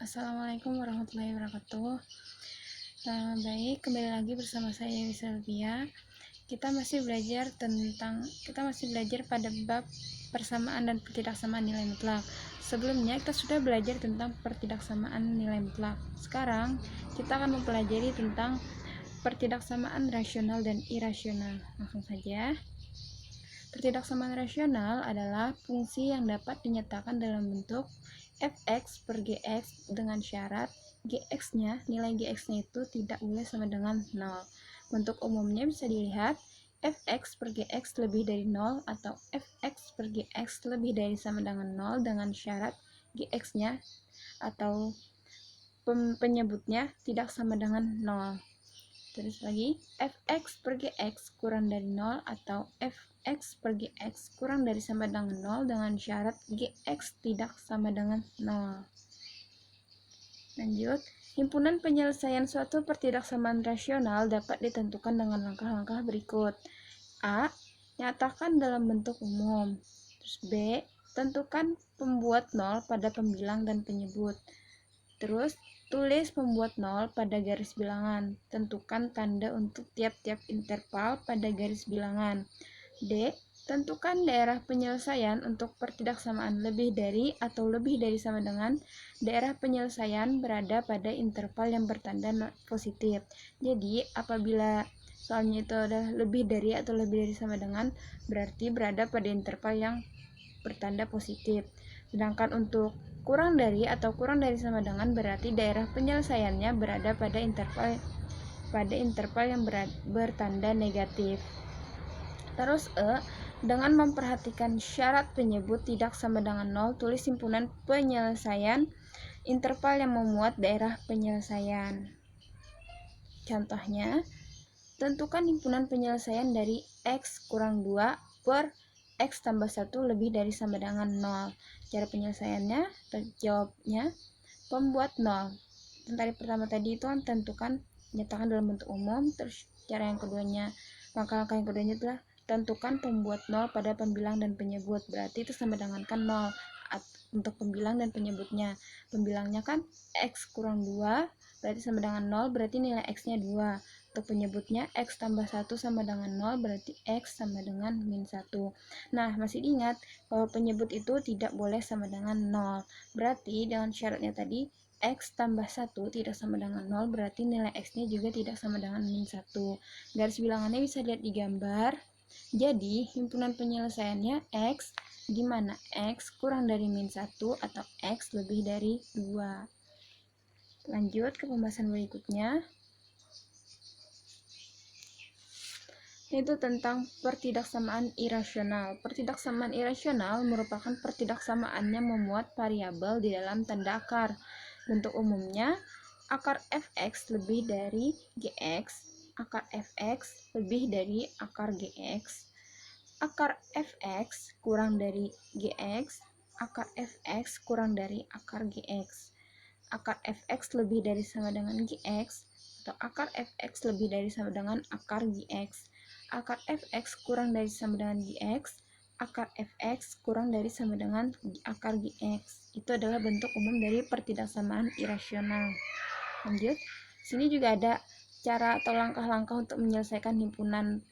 Assalamualaikum warahmatullahi wabarakatuh. Baik, kembali lagi bersama saya Dewi Selvia. Kita masih belajar pada bab persamaan dan pertidaksamaan nilai mutlak. Sebelumnya kita sudah belajar tentang pertidaksamaan nilai mutlak. Sekarang kita akan mempelajari tentang pertidaksamaan rasional dan irasional. Langsung saja. Pertidaksamaan rasional adalah fungsi yang dapat dinyatakan dalam bentuk fx per gx dengan syarat nilai gx-nya itu tidak boleh sama dengan 0. Bentuk umumnya bisa dilihat fx per gx lebih dari 0 atau fx per gx lebih dari sama dengan 0 dengan syarat gx-nya atau penyebutnya tidak sama dengan 0. Terus lagi, fx per gx kurang dari 0 atau fx per gx kurang dari sama dengan 0 dengan syarat gx tidak sama dengan 0. Lanjut, himpunan penyelesaian suatu pertidaksamaan rasional dapat ditentukan dengan langkah-langkah berikut. A. Nyatakan dalam bentuk umum. Terus B. Tentukan pembuat 0 pada pembilang dan penyebut. Terus, tulis pembuat 0 pada garis bilangan. Tentukan tanda untuk tiap-tiap interval pada garis bilangan. D. Tentukan daerah penyelesaian untuk pertidaksamaan lebih dari atau lebih dari sama dengan daerah penyelesaian berada pada interval yang bertanda positif. Jadi, apabila soalnya itu adalah lebih dari atau lebih dari sama dengan, berarti berada pada interval yang bertanda positif. Sedangkan untuk kurang dari atau kurang dari sama dengan berarti daerah penyelesaiannya berada pada interval yang bertanda negatif. Terus dengan memperhatikan syarat penyebut tidak sama dengan 0, tulis himpunan penyelesaian interval yang memuat daerah penyelesaian. Contohnya, tentukan himpunan penyelesaian dari x kurang 2 per x tambah 1 lebih dari sama dengan 0. Cara penyelesaiannya, jawabnya, pembuat 0. Tadi pertama tadi itu kan tentukan, nyatakan dalam bentuk umum. Terus cara yang keduanya, langkah-langkah yang keduanya adalah tentukan pembuat 0 pada pembilang dan penyebut. Berarti itu sama dengan kan 0 untuk pembilang dan penyebutnya. Pembilangnya kan x kurang 2, berarti sama dengan 0, berarti nilai x-nya 2. Untuk penyebutnya x tambah 1 sama dengan 0, berarti x sama dengan min 1. Nah, masih diingat bahwa penyebut itu tidak boleh sama dengan 0. Berarti dengan syaratnya tadi, x tambah 1 tidak sama dengan 0, berarti nilai x-nya juga tidak sama dengan min 1. Garis bilangannya bisa lihat di gambar. Jadi, himpunan penyelesaiannya x, di mana x kurang dari min 1 atau x lebih dari 2. Lanjut ke pembahasan berikutnya, yaitu tentang pertidaksamaan irasional. Pertidaksamaan irasional merupakan pertidaksamaan yang memuat variabel di dalam tanda akar. Bentuk umumnya, akar fx lebih dari gx, akar fx lebih dari akar gx, akar fx kurang dari gx, akar fx kurang dari akar gx, akar fx lebih dari sama dengan gx, atau akar fx lebih dari sama dengan akar gx, akar fx kurang dari sama dengan gx, akar fx kurang dari sama dengan akar gx. Itu adalah bentuk umum dari pertidaksamaan irasional. Lanjut, sini juga ada cara atau langkah-langkah untuk menyelesaikan himpunan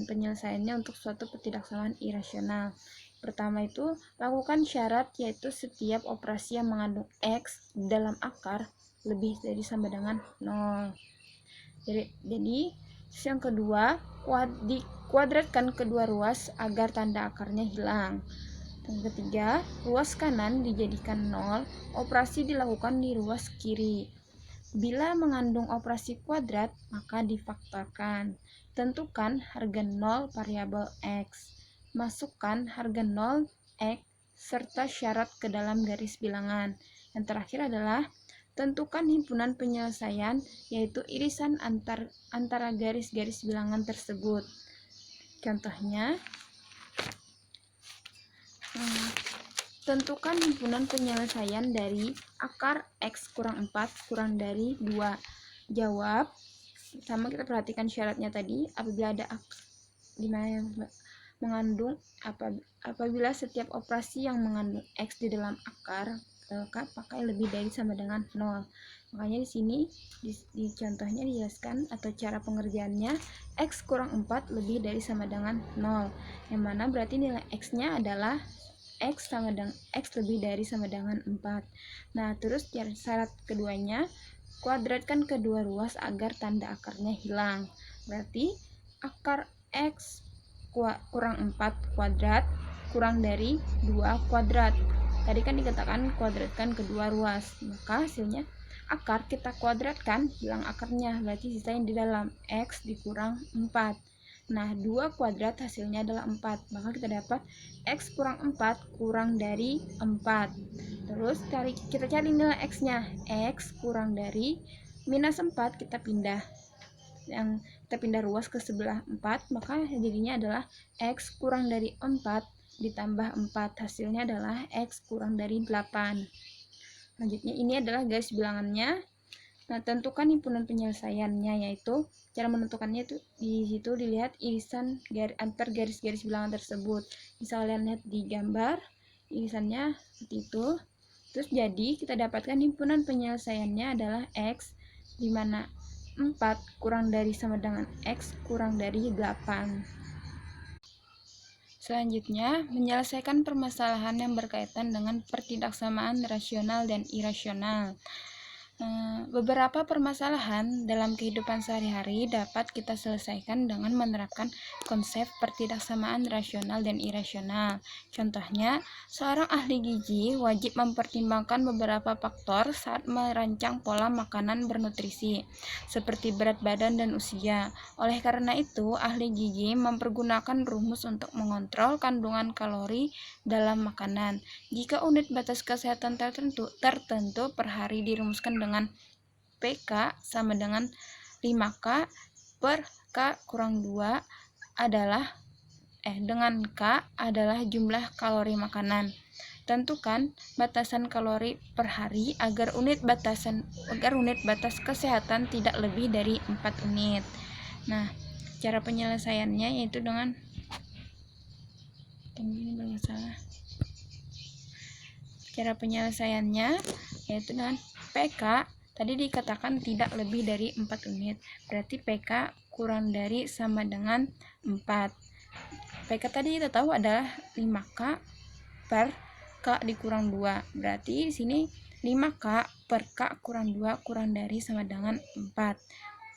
penyelesaiannya untuk suatu pertidaksamaan irasional. Pertama itu, lakukan syarat, yaitu setiap operasi yang mengandung x dalam akar lebih dari sama dengan 0. Jadi yang kedua, dikuadratkan kedua ruas agar tanda akarnya hilang. Yang ketiga, ruas kanan dijadikan 0, operasi dilakukan di ruas kiri. Bila mengandung operasi kuadrat, maka difaktorkan. Tentukan harga 0 variabel x. Masukkan harga 0 x serta syarat ke dalam garis bilangan. Yang terakhir adalah tentukan himpunan penyelesaian, yaitu irisan antara garis-garis bilangan tersebut. Contohnya, tentukan himpunan penyelesaian dari akar x kurang 4 kurang dari 2. Jawab. Pertama kita perhatikan syaratnya tadi, apabila ada dimana yang mengandung apabila setiap operasi yang mengandung x di dalam akar K pakai lebih dari sama dengan 0. Makanya di sini di contohnya dijelaskan atau cara pengerjaannya X kurang 4 lebih dari sama dengan 0. Yang mana berarti nilai X-nya adalah X sama dengan X lebih dari sama dengan 4. Nah, terus syarat keduanya, kuadratkan kedua ruas agar tanda akarnya hilang. Berarti akar X kurang 4 kuadrat kurang dari 2 kuadrat. Tadi kan dikatakan kuadratkan kedua ruas, maka hasilnya akar kita kuadratkan, hilang akarnya, berarti sisa yang di dalam X dikurang 4. Nah, 2 kuadrat hasilnya adalah 4, maka kita dapat X kurang 4 kurang dari 4. Terus kita cari nilai X-nya, X kurang dari minus 4, kita pindah ruas ke sebelah 4, maka jadinya adalah X kurang dari 4 ditambah 4, hasilnya adalah X kurang dari 8. Selanjutnya ini adalah garis bilangannya. Nah, tentukan himpunan penyelesaiannya, yaitu cara menentukannya itu di situ dilihat irisan antar garis-garis bilangan tersebut. Bisa kalian lihat di gambar irisannya seperti itu. Terus jadi kita dapatkan himpunan penyelesaiannya adalah X, di mana 4 kurang dari sama dengan X kurang dari 8. Selanjutnya, menyelesaikan permasalahan yang berkaitan dengan pertidaksamaan rasional dan irasional. Beberapa permasalahan dalam kehidupan sehari-hari dapat kita selesaikan dengan menerapkan konsep pertidaksamaan rasional dan irasional. Contohnya, seorang ahli gizi wajib mempertimbangkan beberapa faktor saat merancang pola makanan bernutrisi, seperti berat badan dan usia. Oleh karena itu, ahli gizi mempergunakan rumus untuk mengontrol kandungan kalori dalam makanan. Jika unit batas kesehatan tertentu per hari dirumuskan dengan PK sama dengan 5K per K kurang 2 adalah dengan K adalah jumlah kalori makanan. Tentukan batasan kalori per hari agar unit batas kesehatan tidak lebih dari 4 unit. Nah, cara penyelesaiannya yaitu dengan cara penyelesaiannya yaitu dengan PK tadi dikatakan tidak lebih dari 4 unit. Berarti PK kurang dari sama dengan 4. PK tadi kita tahu adalah 5K per K dikurang 2. Berarti di sini 5K per K kurang 2 kurang dari sama dengan 4.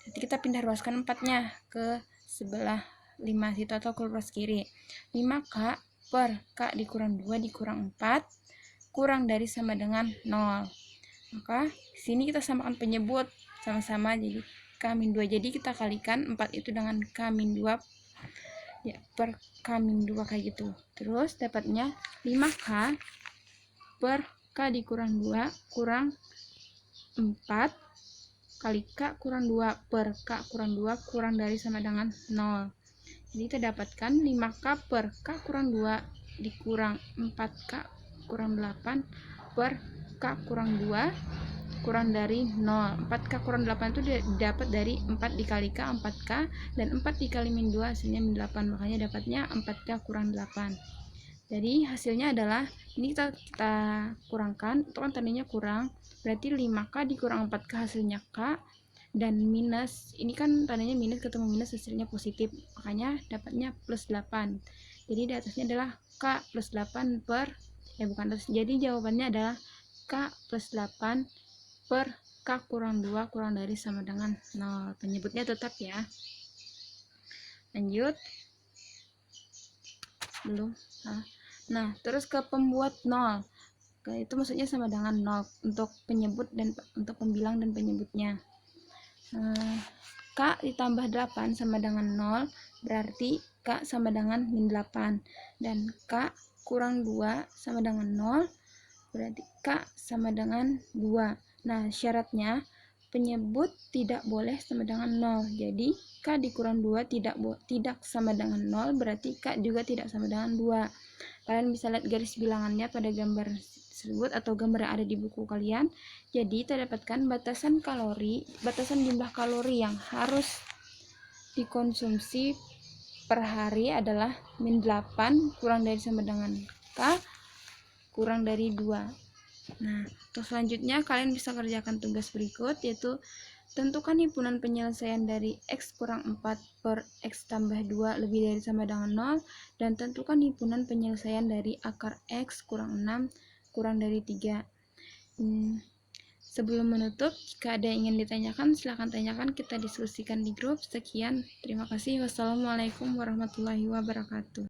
Jadi kita pindah ruaskan 4-nya ke sebelah 5 situ atau ke ruas kiri. 5K per K dikurang 2 dikurang 4 kurang dari sama dengan 0. Maka sini kita samakan penyebut sama-sama jadi K-2. Jadi kita kalikan 4 itu dengan K-2 ya, per K-2 kayak gitu. Terus dapatnya 5K per K dikurang 2 kurang 4 kali K kurang 2 per K kurang 2 kurang dari sama dengan 0. Jadi kita dapatkan 5K per K kurang 2 dikurang 4K kurang 8 per K kurang 2 kurang dari 0. 4K kurang 8 itu dapat dari 4 dikali K 4K dan 4 dikali min 2 hasilnya min 8. Makanya dapatnya 4K kurang 8. Jadi hasilnya adalah ini kita kurangkan, itu kan tadinya kurang, berarti 5K dikurang 4K hasilnya K dan minus, ini kan tadinya minus ketemu minus hasilnya positif, makanya dapatnya plus 8. Jadi di atasnya adalah K plus 8 per jadi jawabannya adalah K plus 8 per K kurang 2 kurang dari sama dengan 0. Penyebutnya tetap ya. Lanjut. Belum. Nah, terus ke pembuat 0. Itu maksudnya sama dengan 0 untuk penyebut dan untuk pembilang dan penyebutnya. K ditambah 8 sama dengan 0, berarti K sama dengan min 8. Dan K kurang 2 sama dengan 0, berarti K sama dengan 2. Nah, syaratnya penyebut tidak boleh sama dengan 0. Jadi, K dikurang 2 tidak sama dengan 0, berarti K juga tidak sama dengan 2. Kalian bisa lihat garis bilangannya pada gambar tersebut atau gambar yang ada di buku kalian. Jadi, kita dapatkan batasan jumlah kalori yang harus dikonsumsi per hari adalah min 8 kurang dari sama dengan K kurang dari 2. Nah, untuk selanjutnya kalian bisa kerjakan tugas berikut, yaitu tentukan himpunan penyelesaian dari X kurang 4 per X tambah 2 lebih dari sama dengan 0, dan tentukan himpunan penyelesaian dari akar X kurang 6 kurang dari 3. Sebelum menutup, jika ada yang ingin ditanyakan, silahkan tanyakan, kita diskusikan di grup. Sekian, terima kasih. Wassalamualaikum warahmatullahi wabarakatuh.